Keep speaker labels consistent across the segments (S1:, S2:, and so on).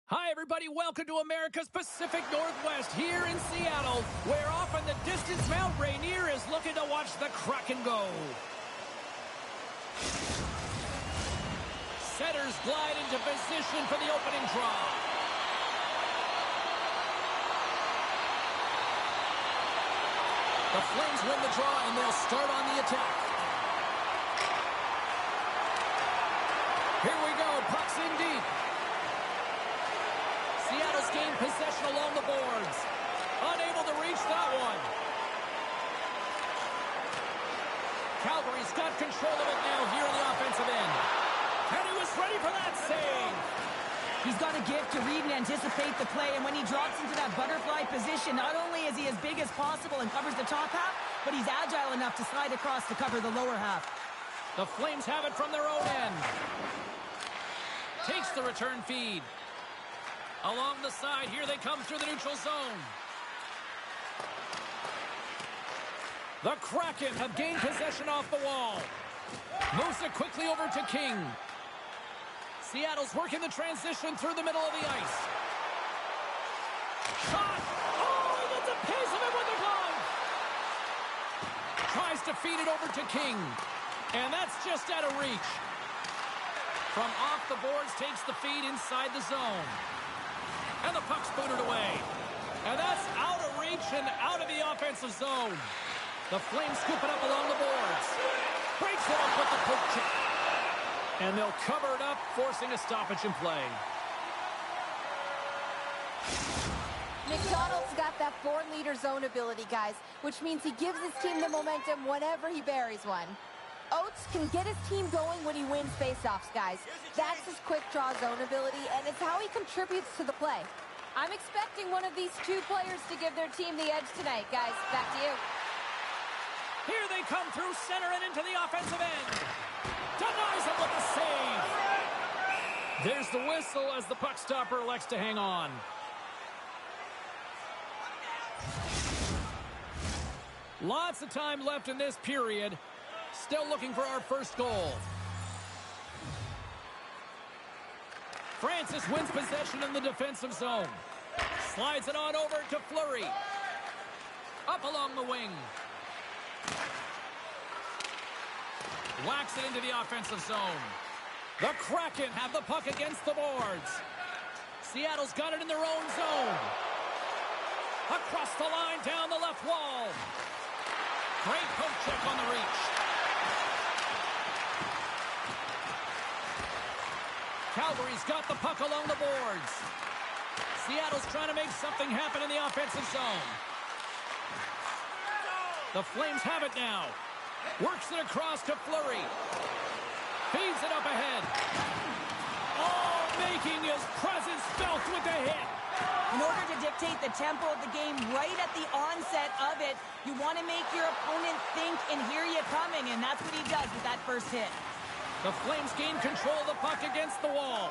S1: Hi, everybody. Welcome to America's Pacific Northwest here in Seattle, where off in the distance, Mount Rainier is looking to watch the Kraken go. Setters glide into position for the opening draw. The Flames win the draw, and they'll start on the attack. Here we go. Puck's in deep. Seattle's gained possession along the boards. Unable to reach that one. Calgary's got control of it now here in the offensive end. And he was ready for that save.
S2: He's got a gift to read and anticipate the play, and when he drops into that butterfly position, not only is he as big as possible and covers the top half, but he's agile enough to slide across to cover the lower half.
S1: The Flames have it from their own end. Takes the return feed. Along the side, here they come through the neutral zone. The Kraken have gained possession off the wall. Moves it quickly over to King. Seattle's working the transition through the middle of the ice. Shot! Oh, he gets a piece of it with the glove! Tries to feed it over to King. And that's just out of reach. From off the boards, takes the feed inside the zone. And the puck's booted away. And that's out of reach and out of the offensive zone. The Flames scoop it up along the boards. Breaks it up with the poke check. And they'll cover it up, forcing a stoppage in play.
S3: McDonald's got that 4-liter zone ability, guys, which means he gives his team the momentum whenever he buries one. Oates can get his team going when he wins faceoffs, guys. That's his quick draw zone ability, and it's how he contributes to the play. I'm expecting one of these two players to give their team the edge tonight, guys. Back to you.
S1: Here they come through center and into the offensive end. Denies him with a save. There's the whistle as the puck stopper elects to hang on. Lots of time left in this period. Still looking for our first goal. Francis wins possession in the defensive zone. Slides it on over to Fleury. Up along the wing. Whacks it into the offensive zone. The Kraken have the puck against the boards. Seattle's got it in their own zone. Across the line, down the left wall. Great poke check on the reach. Calgary's got the puck along the boards. Seattle's trying to make something happen in the offensive zone. The Flames have it now. Works it across to Fleury. Feeds it up ahead. Oh, making his presence felt with the hit.
S2: In order to dictate the tempo of the game right at the onset of it, you want to make your opponent think and hear you coming, and that's what he does with that first hit.
S1: The Flames gain control of the puck against the wall.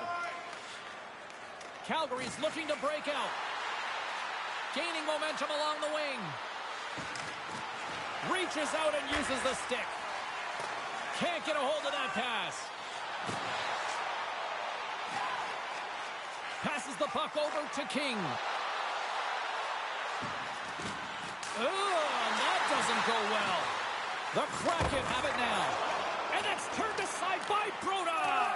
S1: Calgary's looking to break out. Gaining momentum along the wing. Reaches out and uses the stick. Can't get a hold of that pass. Passes the puck over to King. Oh, and that doesn't go well. The Kraken have it now. And that's turned aside by Broda.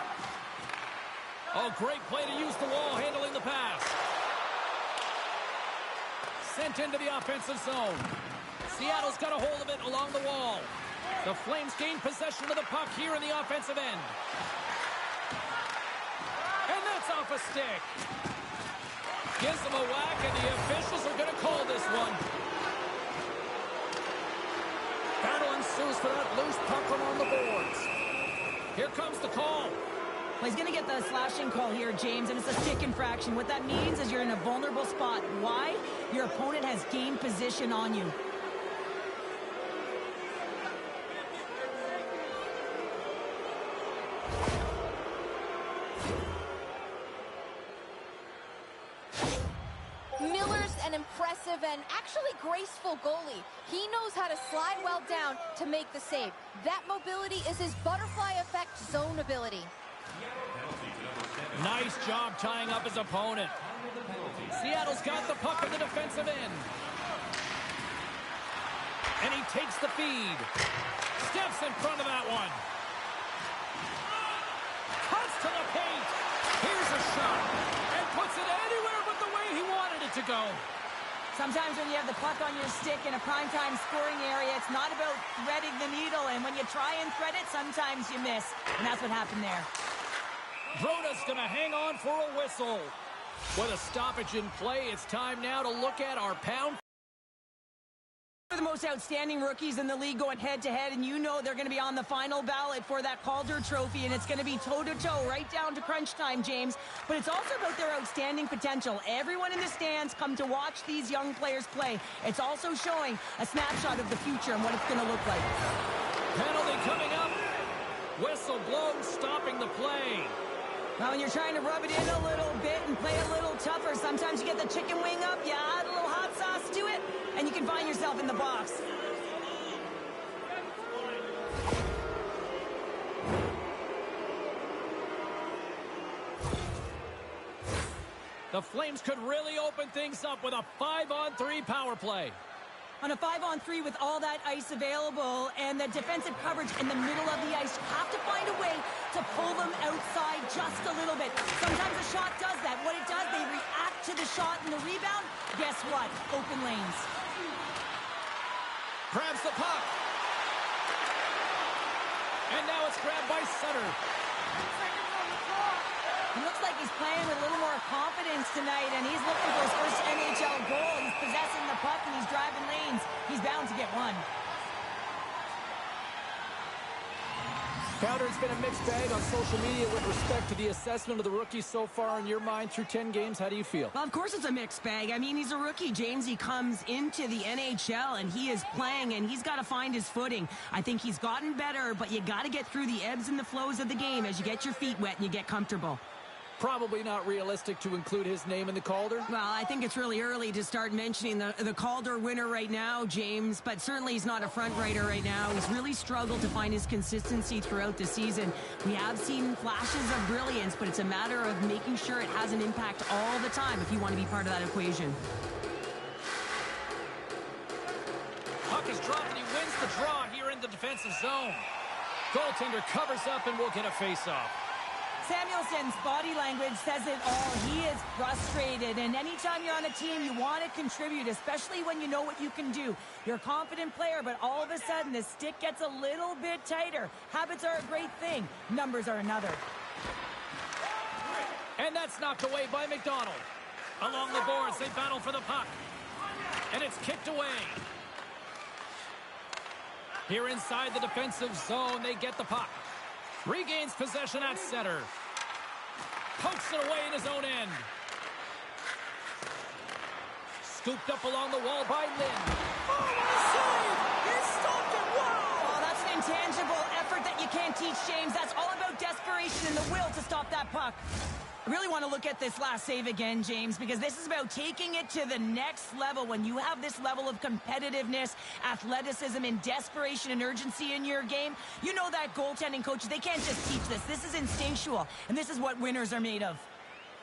S1: Oh, great play to use the wall handling the pass. Sent into the offensive zone. Seattle's got a hold of it along the wall. The Flames gain possession of the puck here in the offensive end. And that's off a stick. Gives them a whack, and the officials are going to call this one. Battle ensues for that loose puck along the boards. Here comes the call.
S2: Well, he's going to get the slashing call here, James, and it's a stick infraction. What that means is you're in a vulnerable spot. Why? Your opponent has gained position on you.
S3: Miller's an impressive and actually graceful goalie. He knows how to slide well down to make the save. That mobility is his butterfly effect zone ability.
S4: Penalty to number 7.
S1: Nice job tying up his opponent. Seattle's got the puck in the defensive end. And he takes the feed. Steps in front of that one. Cuts to the paint. Here's a shot. And puts it anywhere but the way he wanted it to go.
S2: Sometimes when you have the puck on your stick in a primetime scoring area, it's not about threading the needle. And when you try and thread it, sometimes you miss. And that's what happened there.
S1: Broda's going to hang on for a whistle. With a stoppage in play, it's time now to look at our pound.
S2: The most outstanding rookies in the league going head-to-head, and you know they're going to be on the final ballot for that Calder trophy, and it's going to be toe-to-toe right down to crunch time, James. But it's also about their outstanding potential. Everyone in the stands come to watch these young players play. It's also showing a snapshot of the future and what it's going to look like.
S1: Penalty coming up. Whistle blown, stopping the play.
S2: Now, when you're trying to rub it in a little bit and play a little tougher, sometimes you get the chicken wing up, you add a little hot sauce to it, and you can find yourself in the box.
S1: The Flames could really open things up with a 5-on-3 power play.
S2: On a 5-on-3 with all that ice available and the defensive coverage in the middle of the ice, you have to find a way to pull them outside just a little bit. Sometimes a shot does that. What it does, they react to the shot and the rebound. Guess what? Open lanes.
S1: Grabs the puck. And now it's grabbed by Sutter.
S2: He looks like he's playing with a little more confidence tonight, and he's looking for his first NHL goal. He's possessing the puck, and he's driving lanes. He's bound to get one.
S1: Crowder, it's been a mixed bag on social media with respect to the assessment of the rookies so far in your mind through 10 games. How do you feel?
S2: Well, of course it's a mixed bag. I mean, he's a rookie, James. He comes into the NHL, and he is playing, and he's got to find his footing. I think he's gotten better, but you got to get through the ebbs and the flows of the game as you get your feet wet and you get comfortable.
S1: Probably not realistic to include his name in the Calder.
S2: Well, I think it's really early to start mentioning the Calder winner right now, James, but certainly he's not a front writer right now. He's really struggled to find his consistency throughout the season. We have seen flashes of brilliance, but it's a matter of making sure it has an impact all the time if you want to be part of that equation.
S1: Puck is dropped and he wins the draw here in the defensive zone. Goaltender covers up and will get a face-off.
S2: Samuelson's body language says it all. He is frustrated, and anytime you're on a team, you want to contribute, especially when you know what you can do. You're a confident player, but all of a sudden, the stick gets a little bit tighter. Habits are a great thing. Numbers are another.
S1: And that's knocked away by McDonald. Along the boards, they battle for the puck. And it's kicked away. Here inside the defensive zone, they get the puck. Regains possession at center. Pokes it away in his own end. Scooped up along the wall by Lynn. Oh, what a save! He stopped it! Wow!
S2: Oh, that's an intangible effort that you can't teach, James. That's all about desperation and the will to stop that puck. I really want to look at this last save again, James, because this is about taking it to the next level. When you have this level of competitiveness, athleticism, and desperation and urgency in your game, you know that goaltending coaches, they can't just teach this. This is instinctual, and this is what winners are made of.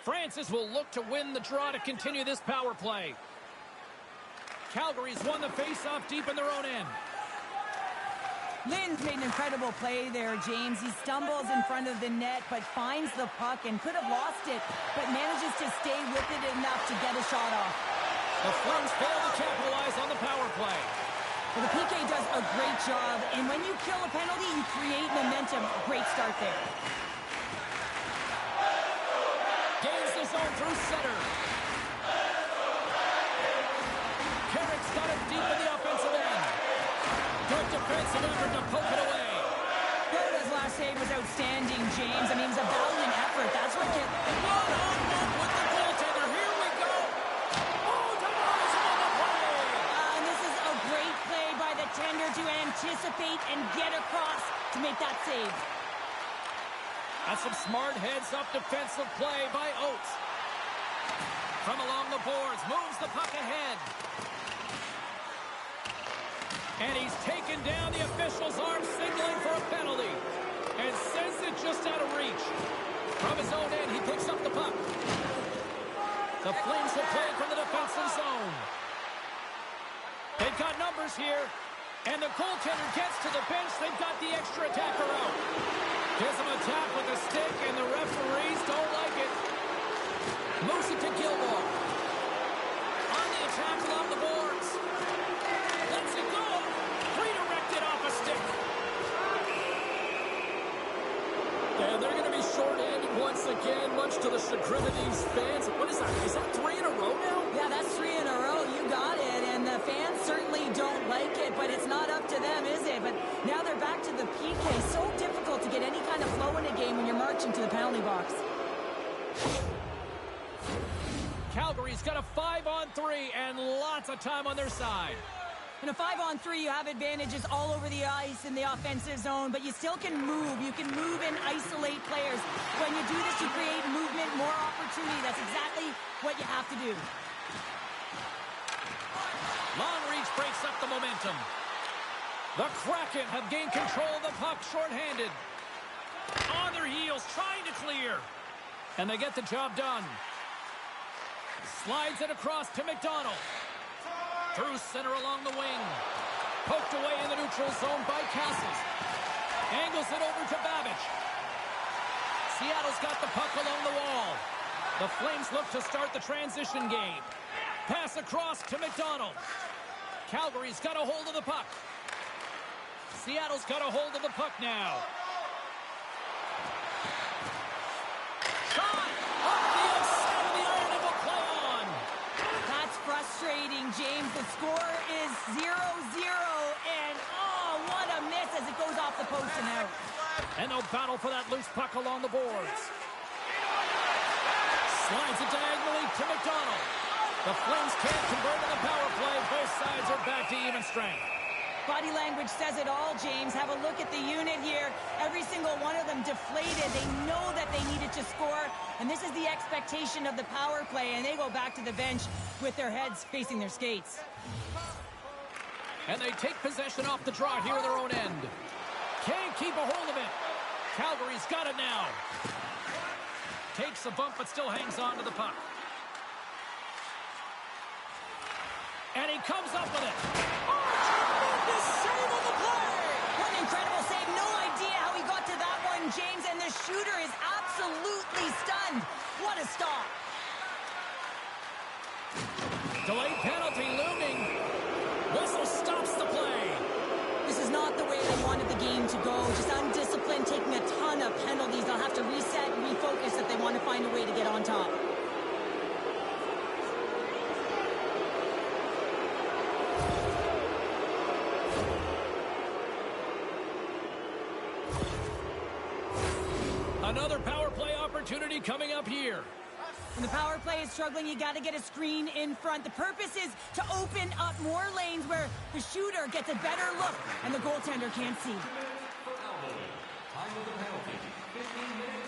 S1: Francis will look to win the draw to continue this power play. Calgary's won the face-off deep in their own end.
S2: Lynn's made an incredible play there, James. He stumbles in front of the net, but finds the puck and could have lost it, but manages to stay with it enough to get a shot off.
S1: The Flames fail to capitalize on the power play.
S2: Well, the PK does a great job, and when you kill a penalty, you create momentum. Great start there.
S1: Gains the zone through center. Carrick's got it deep in the offensive end. Good defensive effort to poke it away.
S2: Broda's last save was outstanding, James. I mean, it was a valiant effort. That's what can...
S1: One-on-one with the goaltender. Here we go. Oh, Tavares on the play.
S2: And this is a great play by the tender to anticipate and get across to make that save.
S1: That's some smart heads-up defensive play by Oates. From along the boards, moves the puck ahead. And he's taken down. The officials aren't signaling for a penalty. and sends it just out of reach. From his own end, he picks up the puck. The Flames will play from the defensive zone. They've got numbers here. And the goaltender gets to the bench. They've got the extra attacker out. Gives him a tap with a stick, and the referees don't like it. Moves it to Gilmore. On the attack along the boards. Lets it go. Redirected off a stick. And they're going to be short-handed once again, much to the chagrin of these fans. What is that? Is that 3 in a row now?
S2: Yeah, that's 3 in a row. You got it. And the fans certainly don't like it, but it's not up to them, is it? But now they're back to the PK. So difficult to get any kind of flow in a game when you're marching to the penalty box.
S1: Calgary's got a 5-on-3 and lots of time on their side.
S2: In a 5-on-3, you have advantages all over the ice in the offensive zone, but you still can move. You can move and isolate players. When you do this, you create movement, more opportunity. That's exactly what you have to do.
S1: Long reach breaks up the momentum. The Kraken have gained control of the puck shorthanded. On their heels, trying to clear. And they get the job done. Slides it across to McDonald. Through center along the wing. Poked away in the neutral zone by Castles. Angles it over to Babbage. Seattle's got the puck along the wall. The Flames look to start the transition game. Pass across to McDonald. Calgary's got a hold of the puck. Seattle's got a hold of the puck now. Shot! Off the outside of the iron and will play on.
S2: That's frustrating, James. The score is 0-0, and oh, what a miss as it goes off the post and out.
S1: And they'll battle for that loose puck along the boards. Slides it diagonally to McDonald. The Flames can't convert on the power play. Both sides are back to even strength.
S2: Body language says it all, James. Have a look at the unit here. Every single one of them deflated. They know that they needed to score, and this is the expectation of the power play, and they go back to the bench with their heads facing their skates.
S1: And they take possession off the draw here at their own end. Can't keep a hold of it. Calgary's got it now. Takes a bump, but still hangs on to the puck. And he comes up with it. Oh, tremendous save on the play!
S2: What an incredible save. No idea how he got to that one, James, and the shooter is absolutely stunned. What a stop.
S1: Delayed penalty looming. Whistle stops the play.
S2: This is not the way they wanted the game to go. Just undisciplined, taking a ton of penalties. They'll have to reset and refocus if they want to find a way to get on top.
S1: Another power play opportunity coming up here.
S2: When the power play is struggling, you got to get a screen in front. The purpose is to open up more lanes where the shooter gets a better look and the goaltender can't see.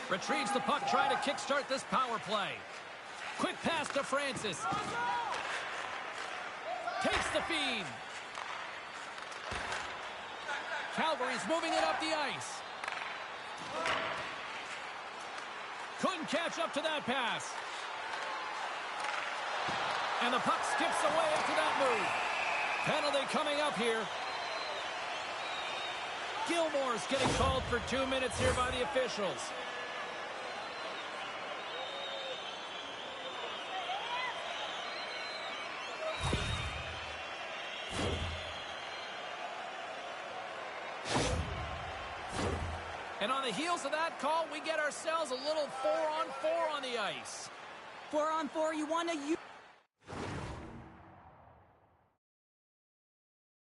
S1: Retrieves the puck, trying to kickstart this power play. Quick pass to Francis. Takes the feed. Calgary's moving it up the ice. Couldn't catch up to that pass. And the puck skips away after that move. Penalty coming up here. Gilmore's getting called for 2 minutes here by the officials. And on the heels of that call, we get ourselves a little 4-on-4 on the ice.
S2: 4-on-4, you want to use